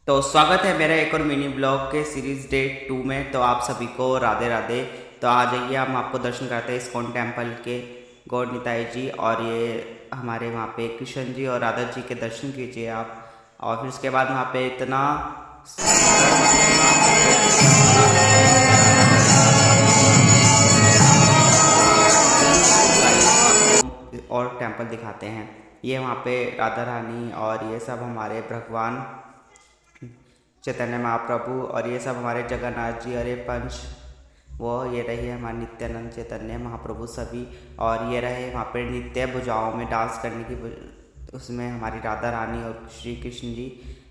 तो स्वागत है मेरा एक और मिनी ब्लॉग के सीरीज डे 2 में। तो आप सभी को राधे राधे। तो आ जाइए, हम आपको दर्शन कराते हैं इस्कॉन टेम्पल के। गौर निताई जी और ये हमारे वहाँ पे कृष्ण जी और राधा जी के दर्शन कीजिए आप। और फिर उसके बाद वहाँ पे इतना सुंदर और टेम्पल दिखाते हैं। ये वहाँ पे राधा रानी और ये सब हमारे भगवान चैतन्य महाप्रभु और ये सब हमारे जगन्नाथ जी और ये पंच वो ये रहे हमारे नित्यानंद चैतन्य महाप्रभु सभी। और ये रहे वहाँ पे नित्य भुजाओं में डांस करने की उसमें हमारी राधा रानी और श्री कृष्ण जी।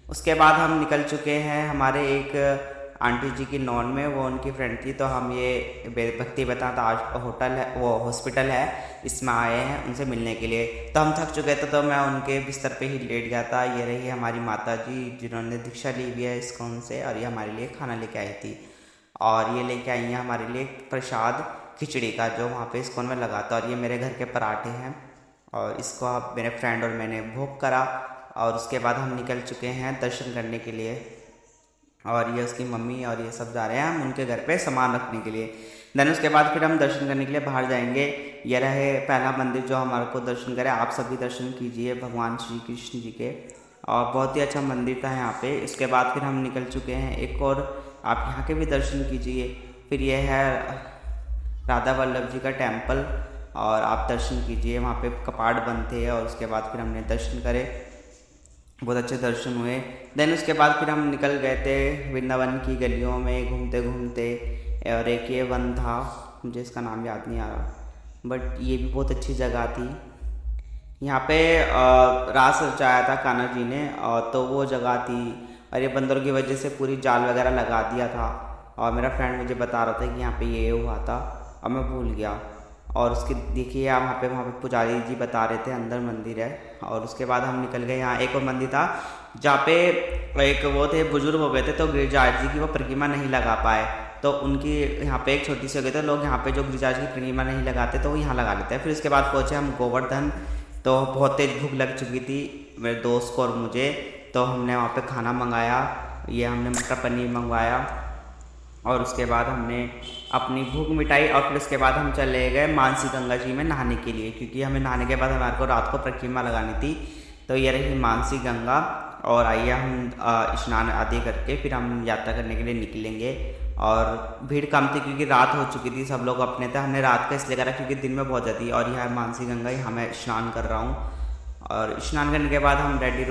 उसके बाद हम निकल चुके हैं हमारे एक आंटी जी की नॉन में, वो उनकी फ्रेंड थी। तो हम ये भक्ति वेदांत होटल है, वो हॉस्पिटल है, इसमें आए हैं उनसे मिलने के लिए। तो हम थक चुके थे तो मैं उनके बिस्तर पे ही लेट गया था। ये रही हमारी माता जी जिन्होंने दीक्षा ली हुई है इस्कॉन से, और ये हमारे लिए खाना लेके आई थी। और ये लेके आई हैं हमारे लिए प्रसाद खिचड़ी का जो वहाँ पे इस्कॉन में लगा था। और ये मेरे घर के पराठे हैं और इसको आप मेरे फ्रेंड और मैंने भोग करा। और उसके बाद हम निकल चुके हैं दर्शन करने के लिए। और ये उसकी मम्मी और ये सब जा रहे हैं हम उनके घर पे सामान रखने के लिए। देन उसके बाद फिर हम दर्शन करने के लिए बाहर जाएंगे। ये रहे पहला मंदिर जो हमारे को दर्शन करे। आप सभी दर्शन कीजिए भगवान श्री कृष्ण जी के, और बहुत ही अच्छा मंदिर था यहाँ पे। इसके बाद फिर हम निकल चुके हैं एक और, आप यहाँ के भी दर्शन कीजिए। फिर ये है राधा वल्लभ जी का टेम्पल, और आप दर्शन कीजिए। वहाँ पे कपाट बंद थे और उसके बाद फिर हमने दर्शन करे, बहुत अच्छे दर्शन हुए। देन उसके बाद फिर हम निकल गए थे वृंदावन की गलियों में घूमते घूमते। और एक ये वन था, मुझे इसका नाम याद नहीं आ रहा, बट ये भी बहुत अच्छी जगह थी। यहाँ पे रास रचाया था कान्हा जी ने, तो वो जगह थी। और ये बंदरों की वजह से पूरी जाल वगैरह लगा दिया था। और मेरा फ्रेंड मुझे बता रहा था कि यहाँ पे ये हुआ था, और मैं भूल गया। और उसके देखिए आप वहाँ पे पुजारी जी बता रहे थे अंदर मंदिर है। और उसके बाद हम निकल गए। यहाँ एक और मंदिर था जहाँ पे एक वो थे बुजुर्ग हो गए थे, तो गिरिजाज जी की वो प्रतिमा नहीं लगा पाए, तो उनकी यहाँ पे एक छोटी सी हो गई। तो लोग यहाँ पे जो गिरिजाज की प्रतिमा नहीं लगाते तो वो यहाँ लगा लेते हैं। फिर उसके बाद पहुँचे हम गोवर्धन। तो बहुत तेज़ भूख लग चुकी थी मेरे दोस्त को और मुझे, तो हमने वहाँ पे खाना मंगाया। ये हमने मटर पनीर मंगवाया और उसके बाद हमने अपनी भूख मिटाई। और फिर उसके बाद हम चले गए मानसी गंगा जी में नहाने के लिए, क्योंकि हमें नहाने के बाद हमारे को रात को प्रतिमा लगानी थी। तो ये रही मानसी गंगा। और आइए हम स्नान आदि करके फिर हम यात्रा करने के लिए निकलेंगे। और भीड़ कम थी क्योंकि रात हो चुकी थी, सब लोग अपने थे। हमने रात का इसलिए करा क्योंकि दिन में बहुत ज़्यादा थी। और यह मानसी गंगा, यहाँ मैं स्नान कर रहा हूँ। और स्नान करने के बाद हम रेडी